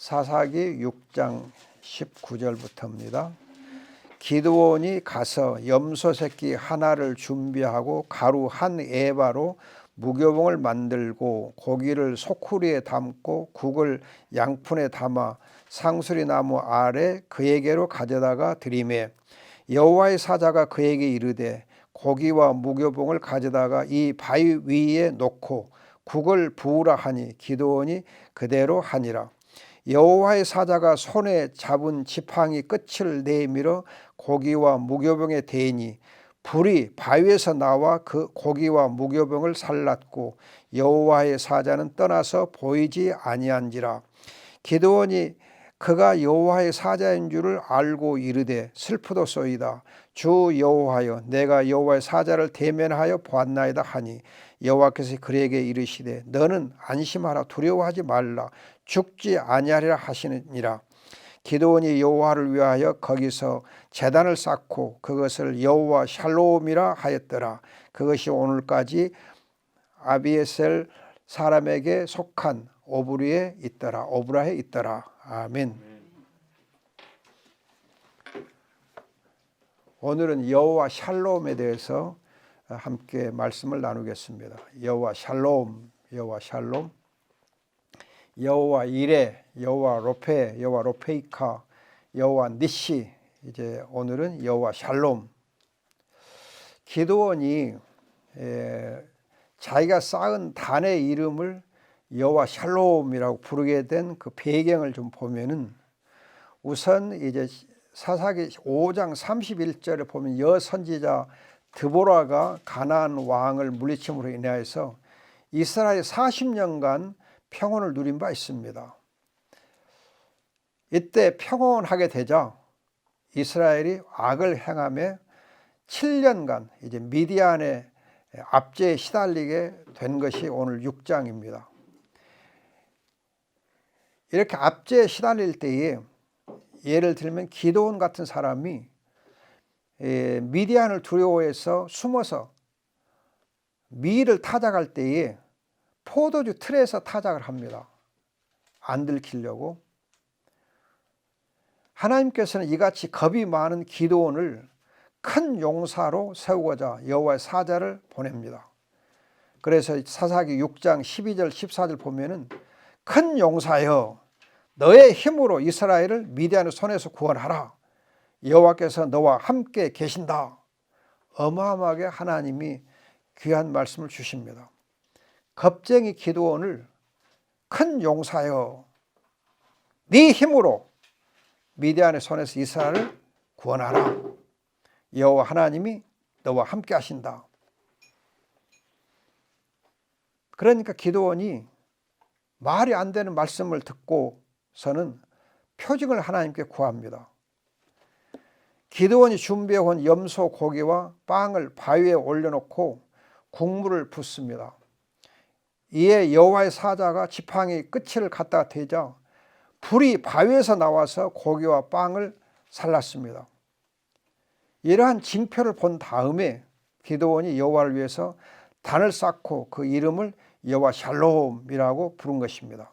사사기 6장 19절부터입니다. 기드온이 가서 염소 새끼 하나를 준비하고 가루 한 에바로 무교봉을 만들고 고기를 소쿠리에 담고 국을 양푼에 담아 상수리 나무 아래 그에게로 가져다가 드리매 여호와의 사자가 그에게 이르되 고기와 무교봉을 가져다가 이 바위 위에 놓고 국을 부으라 하니 기드온이 그대로 하니라. 여호와의 사자가 손에 잡은 지팡이 끝을 내밀어 고기와 무교병에 대니 불이 바위에서 나와 그 고기와 무교병을 살랐고 여호와의 사자는 떠나서 보이지 아니한지라. 기드온이 그가 여호와의 사자인 줄을 알고 이르되 슬프도소이다. 주 여호와여, 내가 여호와의 사자를 대면하여 보았나이다 하니 여호와께서 그에게 이르시되 너는 안심하라, 두려워하지 말라, 죽지 아니하리라 하시니라. 기드온이 여호와를 위하여 거기서 제단을 쌓고 그것을 여호와 샬롬이라 하였더라. 그것이 오늘까지 아비에셀 사람에게 속한 오브라에 있더라. 아멘. 오늘은 여호와 샬롬에 대해서 함께 말씀을 나누겠습니다. 여호와 샬롬, 여호와 샬롬, 여호와 이레, 여호와 로페, 여호와 로페이카, 여호와 니시. 이제 오늘은 여호와 샬롬. 기드온이 자기가 쌓은 단의 이름을 여호와 샬롬이라고 부르게 된 그 배경을 좀 보면은, 우선 이제 사사기 5장 31절에 보면 여선지자 드보라가 가나안 왕을 물리침으로 인하여서 이스라엘이 40년간 평온을 누린 바 있습니다. 이때 평온하게 되자 이스라엘이 악을 행하며 7년간 이제 미디안의 압제에 시달리게 된 것이 오늘 6장입니다. 이렇게 압제에 시달릴 때에 예를 들면 기드온 같은 사람이 미디안을 두려워해서 숨어서 미를 타작할 때에 포도주 틀에서 타작을 합니다. 안 들키려고. 하나님께서는 이같이 겁이 많은 기드온을 큰 용사로 세우고자 여호와의 사자를 보냅니다. 그래서 사사기 6장 12절 14절 보면은 큰 용사여, 너의 힘으로 이스라엘을 미디안의 손에서 구원하라. 여호와께서 너와 함께 계신다. 어마어마하게 하나님이 귀한 말씀을 주십니다. 겁쟁이 기드온을 큰 용사여, 네 힘으로 미디안의 손에서 이스라엘을 구원하라. 여호와 하나님이 너와 함께 하신다. 그러니까 기드온이 말이 안 되는 말씀을 듣고서는 표징을 하나님께 구합니다. 기드온이 준비해온 염소 고기와 빵을 바위에 올려놓고 국물을 붓습니다. 이에 여호와의 사자가 지팡이 끝을 갖다가 대자 불이 바위에서 나와서 고기와 빵을 살랐습니다. 이러한 징표를 본 다음에 기드온이 여호와를 위해서 단을 쌓고 그 이름을 여호와 샬롬이라고 부른 것입니다.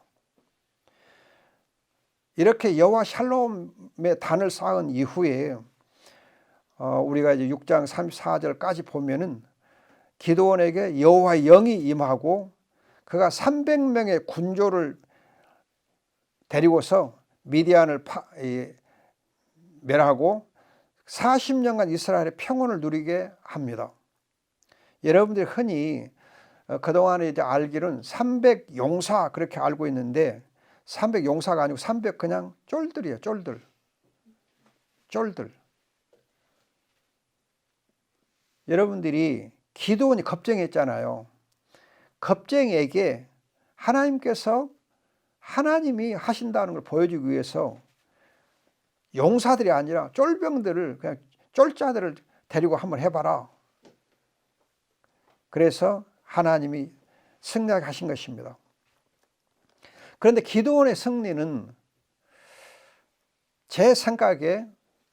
이렇게 여호와 샬롬의 단을 쌓은 이후에 우리가 이제 6장 34절까지 보면은 기드온에게 여호와의 영이 임하고 그가 300명의 군조를 데리고서 미디안을 멸하고 40년간 이스라엘의 평온을 누리게 합니다. 여러분들이 흔히 그동안에 이제 알기로는 300용사 그렇게 알고 있는데 300용사가 아니고 300 그냥 쫄들이에요. 쫄들. 여러분들이 기드온이 겁쟁이했잖아요. 겁쟁이에게 하나님께서 하나님이 하신다는 걸 보여주기 위해서 용사들이 아니라 쫄병들을, 그냥 쫄자들을 데리고 한번 해봐라. 그래서 하나님이 승리하게 하신 것입니다. 그런데 기드온의 승리는 제 생각에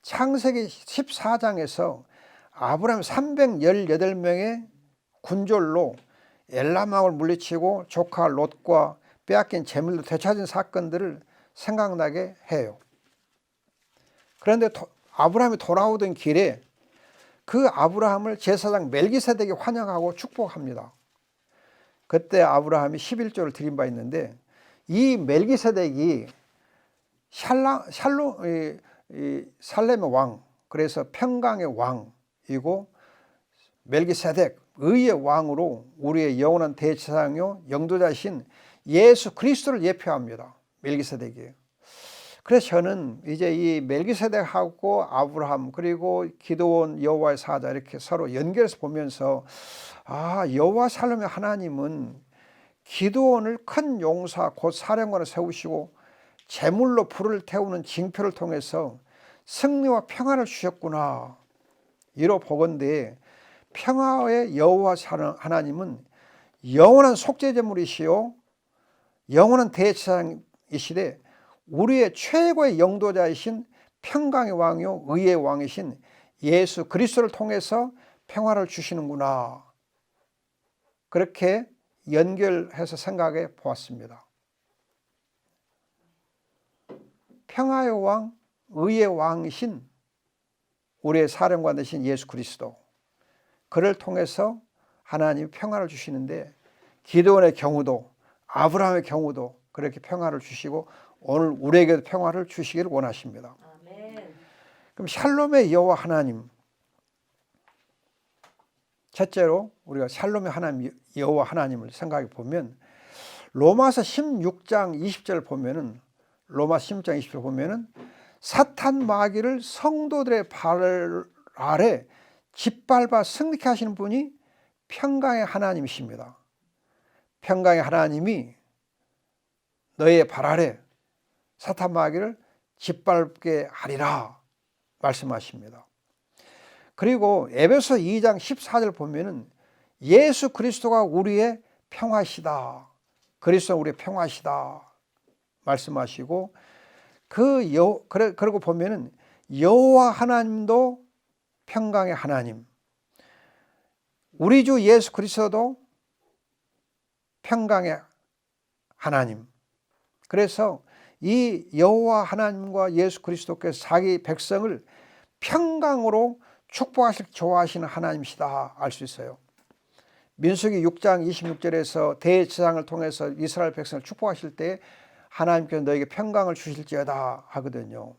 창세기 14장에서 아브라함 318명의 군졸로 엘람왕을 물리치고 조카 롯과 빼앗긴 재물도 되찾은 사건들을 생각나게 해요. 그런데 아브라함이 돌아오던 길에 그 아브라함을 제사장 멜기세덱이 환영하고 축복합니다. 그때 아브라함이 11조를 드린 바 있는데, 이 멜기세덱이 살렘의 왕, 그래서 평강의 왕이고 멜기세덱, 의의 왕으로 우리의 영원한 대제사장요 영도자신 예수 그리스도를 예표합니다. 멜기세덱이. 그래서 저는 이제 이 멜기세덱하고 아브라함 그리고 기드온 여호와의 사자 이렇게 서로 연결해서 보면서 여호와 살렘의 하나님은 기드온을 큰 용사 곧 사령관을 세우시고 제물로 불을 태우는 징표를 통해서 승리와 평안을 주셨구나. 이로 보건대 평화의 여호와 하나님은 영원한 속죄제물이시요 영원한 대제사장이시되 우리의 최고의 영도자이신 평강의 왕이요 의의 왕이신 예수 그리스도를 통해서 평화를 주시는구나. 그렇게 연결해서 생각해 보았습니다. 평화의 왕, 의의 왕이신 우리의 사령관 되신 예수 그리스도, 그를 통해서 하나님이 평화를 주시는데 기드온의 경우도 아브라함의 경우도 그렇게 평화를 주시고 오늘 우리에게도 평화를 주시기를 원하십니다. 아멘. 그럼 샬롬의 여호와 하나님, 첫째로 우리가 샬롬의 하나님 여호와 하나님을 생각해 보면 로마서 16장 20절 보면은 로마서 16장 20절 보면은 사탄 마귀를 성도들의 발 아래 짓밟아 승리케 하시는 분이 평강의 하나님이십니다. 평강의 하나님이 너의 발 아래 사탄 마귀를 짓밟게 하리라 말씀하십니다. 그리고 에베소 2장 14절 보면은 예수 그리스도가 우리의 평화시다. 그리스도가 우리의 평화시다 말씀하시고 그리고 보면은 여호와 하나님도 평강의 하나님, 우리 주 예수 그리스도도 평강의 하나님. 그래서 이 여호와 하나님과 예수 그리스도께서 자기 백성을 평강으로 축복하실 좋아하시는 하나님이시다 알 수 있어요. 민수기 6장 26절에서 대제사장을 통해서 이스라엘 백성을 축복하실 때 하나님께서 너에게 평강을 주실지어다 하거든요.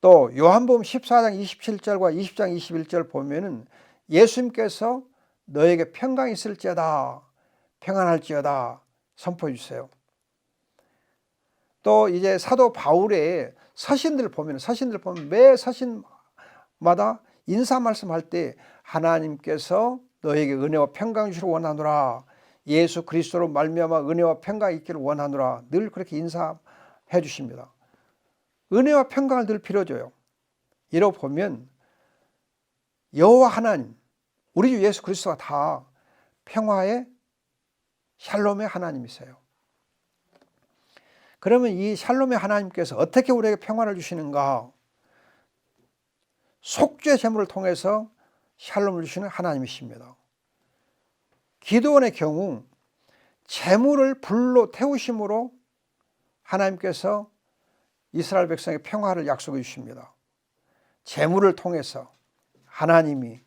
또 요한복음 14장 27절과 20장 21절 보면은 예수님께서 너에게 평강이 있을지어다, 평안할지어다 선포해 주세요. 또 이제 사도 바울의 서신들 보면 매 서신마다 인사 말씀할 때 하나님께서 너에게 은혜와 평강 주시기를 원하노라, 예수 그리스도로 말미암아 은혜와 평강이 있기를 원하노라 늘 그렇게 인사해 주십니다. 은혜와 평강을 늘 빌어줘요. 이로 보면 여호와 하나님, 우리 주 예수 그리스도가 다 평화의 샬롬의 하나님이세요. 그러면 이 샬롬의 하나님께서 어떻게 우리에게 평화를 주시는가? 속죄 제물을 통해서 샬롬을 주시는 하나님이십니다. 기드온의 경우 제물을 불로 태우심으로 하나님께서 이스라엘 백성의 평화를 약속해 주십니다. 제물을 통해서 하나님이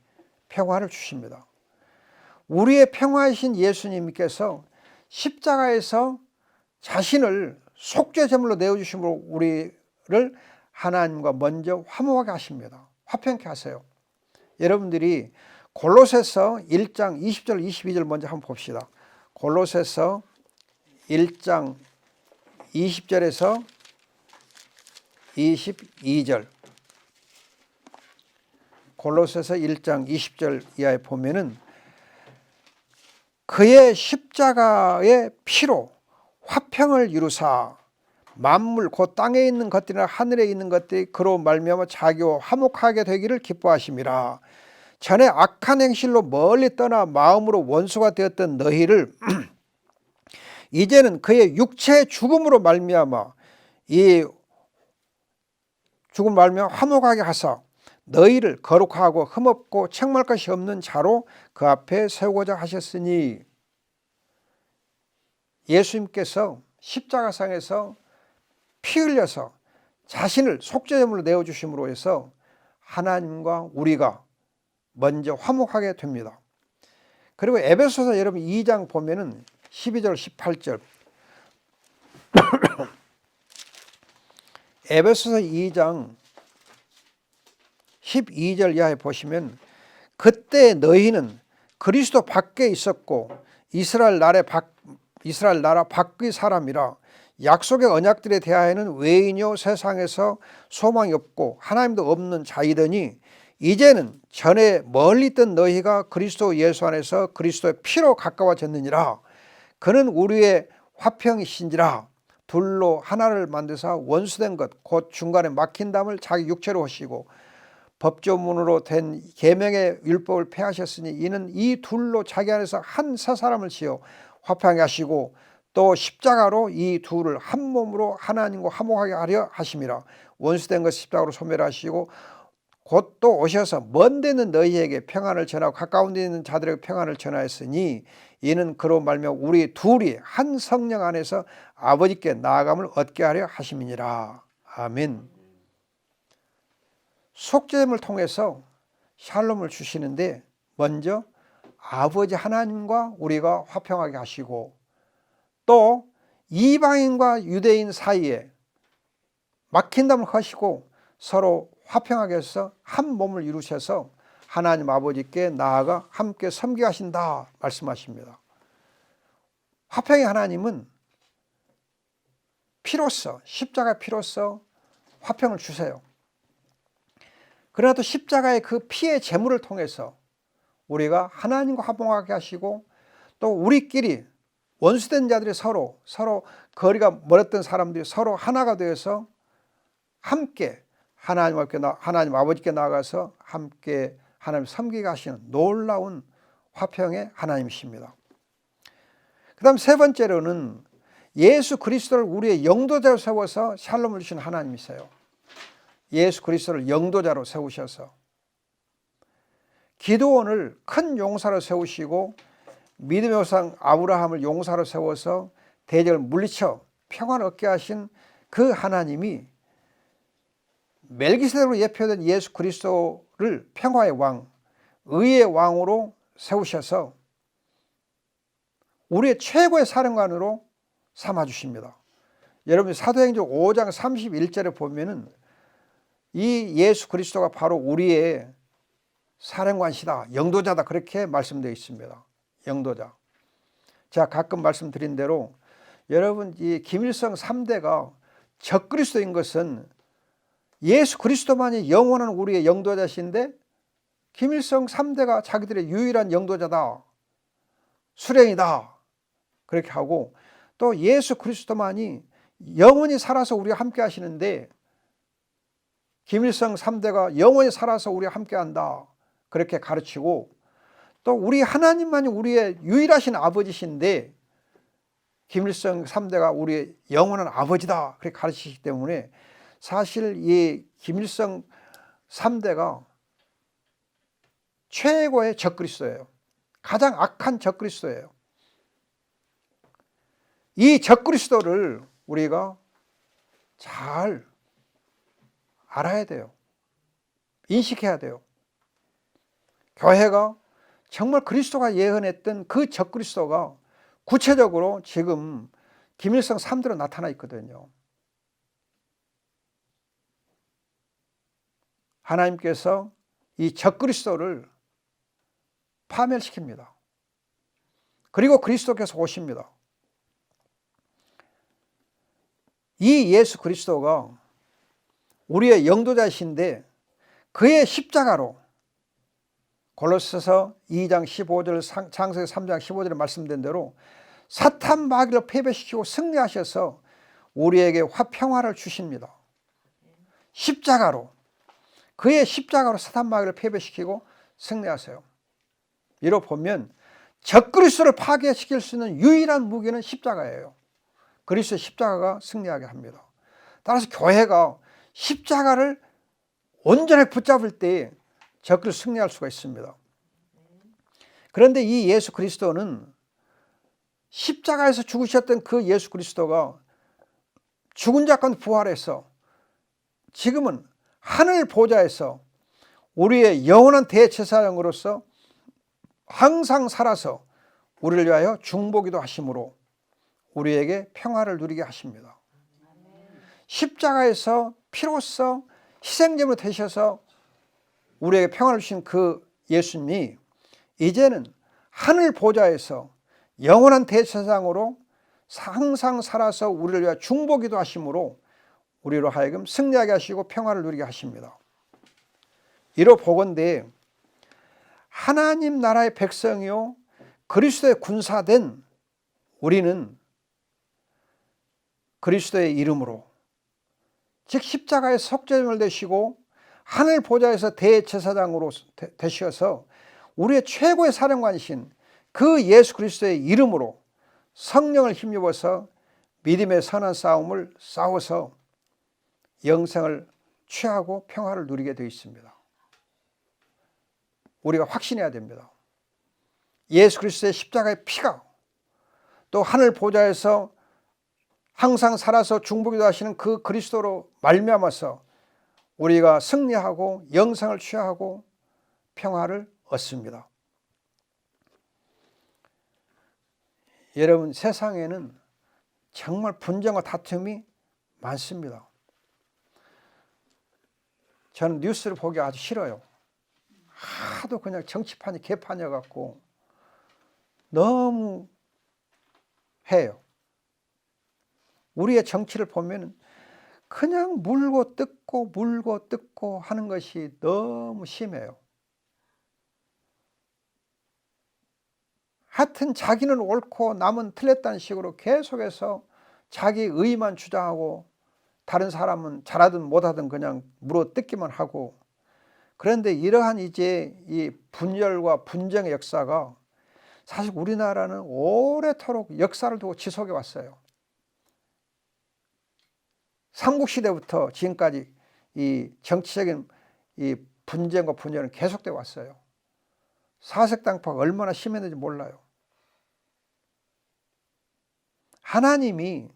평화를 주십니다. 우리의 평화이신 예수님께서 십자가에서 자신을 속죄 제물로 내어주심으로 우리를 하나님과 먼저 화목하게 하십니다. 화평케 하세요. 여러분들이 골로새서 1장 20절 22절 먼저 한번 봅시다. 골로새서 1장 20절에서 22절, 골로새서 1장 20절 이하에 보면은 그의 십자가의 피로 화평을 이루사 만물 곧 땅에 있는 것들이나 하늘에 있는 것들이 그로 말미암아 자기와 화목하게 되기를 기뻐하심이라. 전에 악한 행실로 멀리 떠나 마음으로 원수가 되었던 너희를 이제는 그의 육체의 죽음으로 말미암아 이 죽음 말미암아 화목하게 하사 너희를 거룩하고 흠없고 책망할 것이 없는 자로 그 앞에 세우고자 하셨으니, 예수님께서 십자가상에서 피 흘려서 자신을 속죄제물로 내어주심으로 해서 하나님과 우리가 먼저 화목하게 됩니다. 그리고 에베소서 여러분 2장 보면은 12절 18절 에베소서 2장 12절 이하에 보시면 그때 너희는 그리스도 밖에 있었고 이스라엘 나라 밖의 사람이라 약속의 언약들에 대하여는 외인이요 세상에서 소망이 없고 하나님도 없는 자이더니 이제는 전에 멀리 있던 너희가 그리스도 예수 안에서 그리스도의 피로 가까워졌느니라. 그는 우리의 화평이신지라. 둘로 하나를 만드사 원수된 것 곧 중간에 막힌 담을 자기 육체로 하시고 법조문으로 된 계명의 율법을 폐하셨으니 이는 이 둘로 자기 안에서 한 새 사람을 지어 화평하게 하시고 또 십자가로 이 둘을 한 몸으로 하나님과 화목하게 하려 하심이라. 원수된 것 십자가로 소멸하시고 곧 또 오셔서 먼 데 있는 너희에게 평안을 전하고 가까운 데 있는 자들에게 평안을 전하였으니 이는 그로 말며 우리 둘이 한 성령 안에서 아버지께 나아감을 얻게 하려 하심이니라. 아멘. 속죄제물을 통해서 샬롬을 주시는데 먼저 아버지 하나님과 우리가 화평하게 하시고 또 이방인과 유대인 사이에 막힌 담을 하시고 서로 화평하게 해서 한 몸을 이루셔서 하나님 아버지께 나아가 함께 섬기게 하신다 말씀하십니다. 화평의 하나님은 피로써 십자가의 피로써 화평을 주세요. 그러나 또 십자가의 그 피의 제물을 통해서 우리가 하나님과 화평하게 하시고 또 우리끼리 원수된 자들이 서로 거리가 멀었던 사람들이 서로 하나가 되어서 함께 하나님 아버지께 나아가서 함께 하나님 섬기게 하시는 놀라운 화평의 하나님이십니다. 그 다음 세 번째로는 예수 그리스도를 우리의 영도자로 세워서 샬롬을 주신 하나님이세요. 예수 그리스도를 영도자로 세우셔서 기드온을 큰 용사로 세우시고 믿음의 조상 아브라함을 용사로 세워서 대적을 물리쳐 평안을 얻게 하신 그 하나님이 멜기세덱으로 예표된 예수 그리스도를 평화의 왕, 의의 왕으로 세우셔서 우리의 최고의 사령관으로 삼아주십니다. 여러분 사도행전 5장 31절에 보면은 이 예수 그리스도가 바로 우리의 사령관이다, 영도자다 그렇게 말씀되어 있습니다. 영도자. 제가 가끔 말씀드린 대로 여러분 이 김일성 3대가 적그리스도인 것은 예수 그리스도만이 영원한 우리의 영도자신데 김일성 3대가 자기들의 유일한 영도자다, 수령이다 그렇게 하고 또 예수 그리스도만이 영원히 살아서 우리와 함께 하시는데 김일성 3대가 영원히 살아서 우리와 함께 한다 그렇게 가르치고 또 우리 하나님만이 우리의 유일하신 아버지신데 김일성 3대가 우리의 영원한 아버지다 그렇게 가르치기 때문에 사실 이 김일성 3대가 최고의 적그리스도예요. 가장 악한 적그리스도예요. 이 적그리스도를 우리가 잘 알아야 돼요. 인식해야 돼요. 교회가 정말 그리스도가 예언했던 그 적그리스도가 구체적으로 지금 김일성 3대로 나타나 있거든요. 하나님께서 이 적그리스도를 파멸시킵니다. 그리고 그리스도께서 오십니다. 이 예수 그리스도가 우리의 영도자이신데 그의 십자가로 골로새서 2장 15절 창세기 3장 15절에 말씀된 대로 사탄 마귀를 패배시키고 승리하셔서 우리에게 평화를 주십니다. 십자가로 그의 십자가로 사탄 마귀를 패배시키고 승리하세요. 이로 보면 적그리스도를 파괴시킬 수 있는 유일한 무기는 십자가예요. 그리스도의 십자가가 승리하게 합니다. 따라서 교회가 십자가를 온전히 붙잡을 때 적그리스도를 승리할 수가 있습니다. 그런데 이 예수 그리스도는 십자가에서 죽으셨던 그 예수 그리스도가 죽은 자 가운데 부활해서 지금은 하늘 보좌에서 우리의 영원한 대제사장으로서 항상 살아서 우리를 위하여 중보기도 하심으로 우리에게 평화를 누리게 하십니다. 십자가에서 피로써 희생제물로 되셔서 우리에게 평화를 주신 그 예수님이 이제는 하늘 보좌에서 영원한 대제사장으로 항상 살아서 우리를 위하여 중보기도 하심으로 우리로 하여금 승리하게 하시고 평화를 누리게 하십니다. 이로 보건대 하나님 나라의 백성이요 그리스도의 군사된 우리는 그리스도의 이름으로 즉 십자가의 속죄를 되시고 하늘 보좌에서 대제사장으로 되셔서 우리의 최고의 사령관이신 그 예수 그리스도의 이름으로 성령을 힘입어서 믿음의 선한 싸움을 싸워서 영생을 취하고 평화를 누리게 되어 있습니다. 우리가 확신해야 됩니다. 예수 그리스도의 십자가의 피가 또 하늘 보좌에서 항상 살아서 중보기도 하시는 그 그리스도로 말미암아서 우리가 승리하고 영생을 취하고 평화를 얻습니다. 여러분, 세상에는 정말 분쟁과 다툼이 많습니다. 저는 뉴스를 보기 아주 싫어요. 하도 그냥 정치판이 개판이어갖고 너무 해요. 우리의 정치를 보면 그냥 물고 뜯고 하는 것이 너무 심해요. 하여튼 자기는 옳고 남은 틀렸다는 식으로 계속해서 자기 의만 주장하고 다른 사람은 잘하든 못하든 그냥 물어뜯기만 하고, 그런데 이러한 이제 이 분열과 분쟁의 역사가 사실 우리나라는 오래도록 역사를 두고 지속해 왔어요. 삼국시대부터 지금까지 이 정치적인 이 분쟁과 분열은 계속되어 왔어요. 사색당파가 얼마나 심했는지 몰라요. 하나님이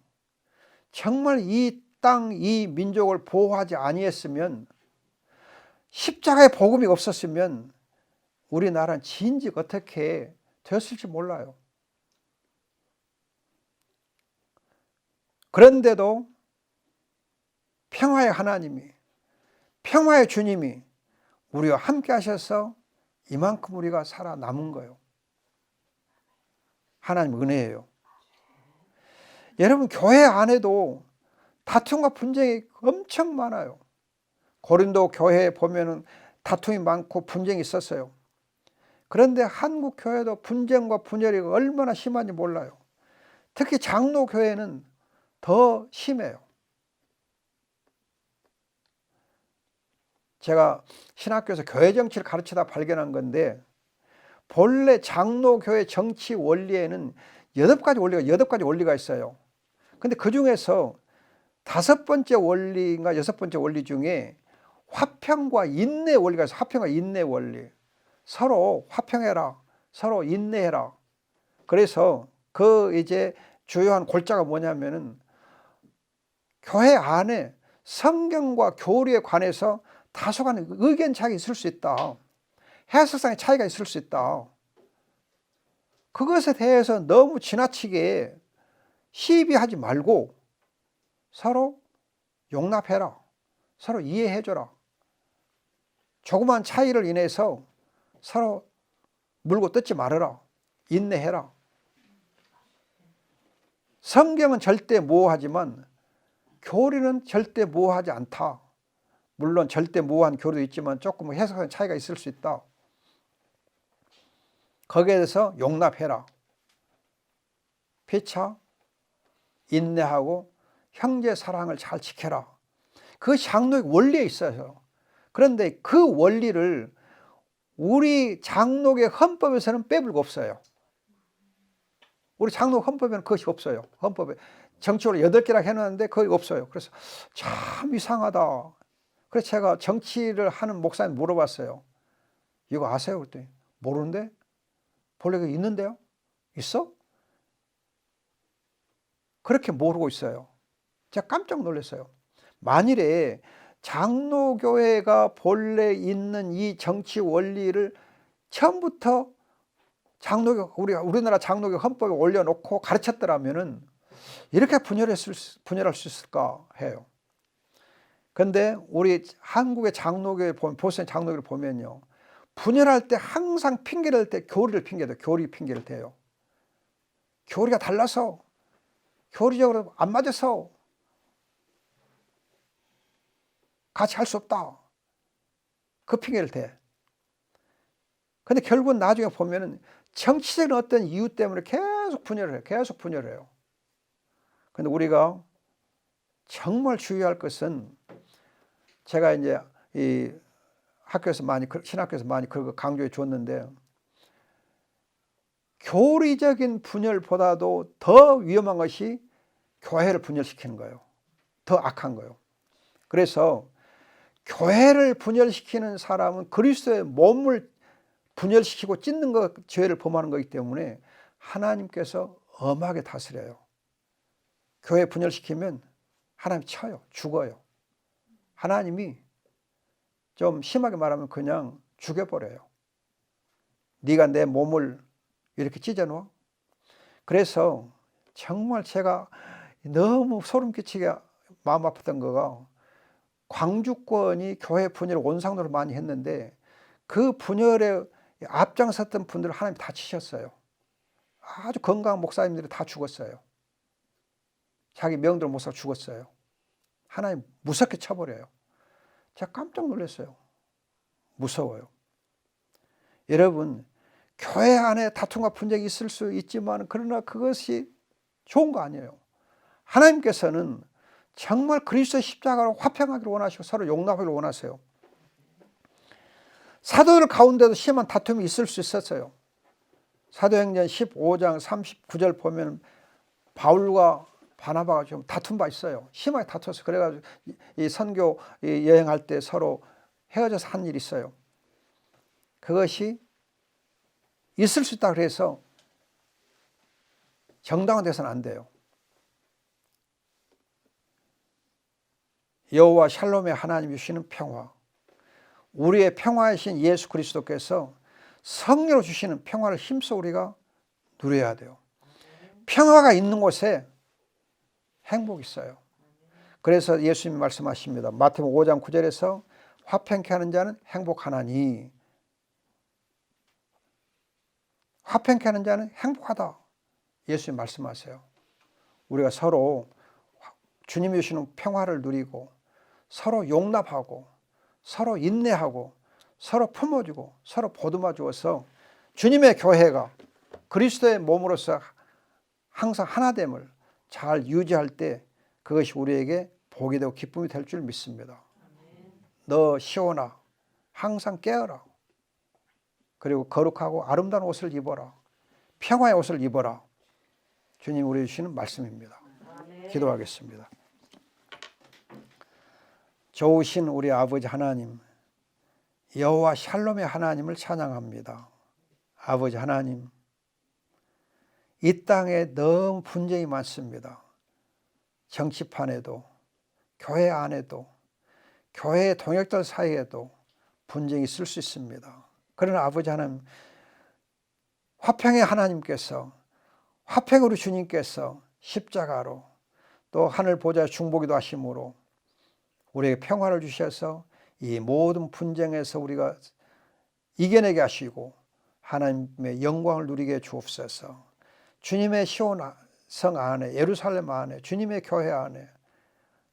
정말 이 땅, 이 민족을 보호하지 아니했으면, 십자가의 복음이 없었으면 우리나라는 진즉 어떻게 되었을지 몰라요. 그런데도 평화의 하나님이, 평화의 주님이 우리와 함께 하셔서 이만큼 우리가 살아남은 거예요. 하나님 은혜예요. 여러분, 교회 안에도 다툼과 분쟁이 엄청 많아요. 고린도 교회에 보면은 다툼이 많고 분쟁이 있었어요. 그런데 한국 교회도 분쟁과 분열이 얼마나 심한지 몰라요. 특히 장로 교회는 더 심해요. 제가 신학교에서 교회 정치를 가르치다 발견한 건데, 본래 장로 교회 정치 원리에는 8가지 원리가 있어요. 근데 그 중에서 5번째 원리인가 6번째 원리 중에 화평과 인내 원리가 있어요. 화평과 인내 원리. 서로 화평해라. 서로 인내해라. 그래서 그 이제 주요한 골자가 뭐냐면은 교회 안에 성경과 교리에 관해서 다소간 의견 차이가 있을 수 있다. 해석상의 차이가 있을 수 있다. 그것에 대해서 너무 지나치게 시비하지 말고 서로 용납해라. 서로 이해해줘라. 조그만 차이를 인해서 서로 물고 뜯지 말아라. 인내해라. 성경은 절대 모호하지만 교리는 절대 모호하지 않다. 물론 절대 모호한 교리도 있지만 조금 해석하는 차이가 있을 수 있다. 거기에 대해서 용납해라. 피차 인내하고 형제 사랑을 잘 지켜라. 그것이 장로의 원리에 있어요. 그런데 그 원리를 우리 장로의 헌법에서는 빼불고 없어요. 우리 장로 헌법에는 그것이 없어요. 헌법에 정치로 8개라 해놨는데 거의 없어요. 그래서 참 이상하다. 그래서 제가 정치를 하는 목사님 물어봤어요. 이거 아세요? 그랬더니 모르는데? 본래 그 있는데요? 있어? 그렇게 모르고 있어요. 제가 깜짝 놀랐어요. 만일에 장로교회가 본래 있는 이 정치 원리를 처음부터 우리나라 장로교 헌법에 올려놓고 가르쳤더라면은 이렇게 분열할 수 있을까 해요. 그런데 우리 한국의 장로교회 보면, 보수의 장로교를 보면요, 분열할 때 항상 핑계를 댈 때 교리를 핑계대요. 교리 핑계를 대요. 교리가 달라서, 교리적으로 안 맞아서 같이 할 수 없다. 그 핑계를 대. 근데 결국은 나중에 보면은 정치적인 어떤 이유 때문에 계속 분열을 해요. 계속 분열을 해요. 근데 우리가 정말 주의할 것은, 제가 이제 이 학교에서 신학교에서 많이 그런 거 강조해 줬는데, 교리적인 분열보다도 더 위험한 것이 교회를 분열시키는 거예요. 더 악한 거예요. 그래서 교회를 분열시키는 사람은 그리스도의 몸을 분열시키고 찢는 것, 죄를 범하는 거기 때문에 하나님께서 엄하게 다스려요. 교회 분열시키면 하나님 쳐요. 죽어요. 하나님이 좀 심하게 말하면 그냥 죽여버려요. 네가 내 몸을 이렇게 찢어놓아? 그래서 정말 제가 너무 소름 끼치게 마음 아팠던 거가, 광주권이 교회 분열을 원상으로 많이 했는데 그 분열에 앞장섰던 분들을 하나님 다 치셨어요. 아주 건강한 목사님들이 다 죽었어요. 자기 명들 목사가 죽었어요. 하나님 무섭게 쳐버려요. 제가 깜짝 놀랐어요. 무서워요. 여러분, 교회 안에 다툼과 분쟁이 있을 수 있지만, 그러나 그것이 좋은 거 아니에요. 하나님께서는 정말 그리스도의 십자가로 화평하기를 원하시고 서로 용납하기를 원하세요. 사도들 가운데도 심한 다툼이 있을 수 있었어요. 사도행전 15장 39절 보면 바울과 바나바가 좀 다툰 바 있어요. 심하게 다투었어요. 그래가지고 이 선교 여행할 때 서로 헤어져서 한 일이 있어요. 그것이 있을 수 있다 그래서 정당화돼서는 안 돼요. 여호와 샬롬의 하나님이 주시는 평화, 우리의 평화이신 예수 그리스도께서 성령으로 주시는 평화를 힘써 우리가 누려야 돼요. 평화가 있는 곳에 행복이 있어요. 그래서 예수님이 말씀하십니다. 마태복음 5장 9절에서 화평케 하는 자는 행복하나니, 화평케 하는 자는 행복하다. 예수님 말씀하세요. 우리가 서로 주님이 주시는 평화를 누리고 서로 용납하고 서로 인내하고 서로 품어주고 서로 보듬어 주어서 주님의 교회가 그리스도의 몸으로서 항상 하나됨을 잘 유지할 때 그것이 우리에게 복이 되고 기쁨이 될 줄 믿습니다. 너 시온아, 항상 깨어라. 그리고 거룩하고 아름다운 옷을 입어라. 평화의 옷을 입어라. 주님 우리 주시는 말씀입니다. 기도하겠습니다. 좋으신 우리 아버지 하나님, 여호와 샬롬의 하나님을 찬양합니다. 아버지 하나님, 이 땅에 너무 분쟁이 많습니다. 정치판에도, 교회 안에도, 교회 동역들 사이에도 분쟁이 있을 수 있습니다. 그러나 아버지 하나님, 화평의 하나님께서, 화평으로 주님께서 십자가로 또 하늘 보좌 중보기도 하심으로 우리에게 평화를 주셔서 이 모든 분쟁에서 우리가 이겨내게 하시고 하나님의 영광을 누리게 해 주옵소서. 주님의 시온 성 안에, 예루살렘 안에, 주님의 교회 안에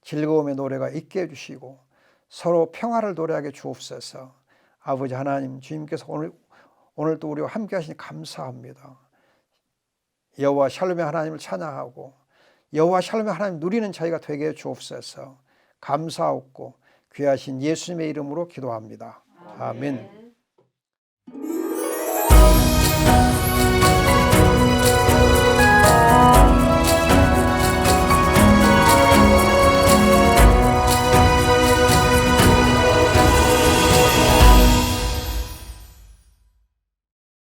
즐거움의 노래가 있게 해주시고 서로 평화를 노래하게 주옵소서. 아버지 하나님, 주님께서 오늘도 우리와 함께 하시니 감사합니다. 여호와 샬롬의 하나님을 찬양하고 여호와 샬롬의 하나님 누리는 저희가 되게 해 주옵소서. 감사하옵고 귀하신 예수님의 이름으로 기도합니다. 아멘.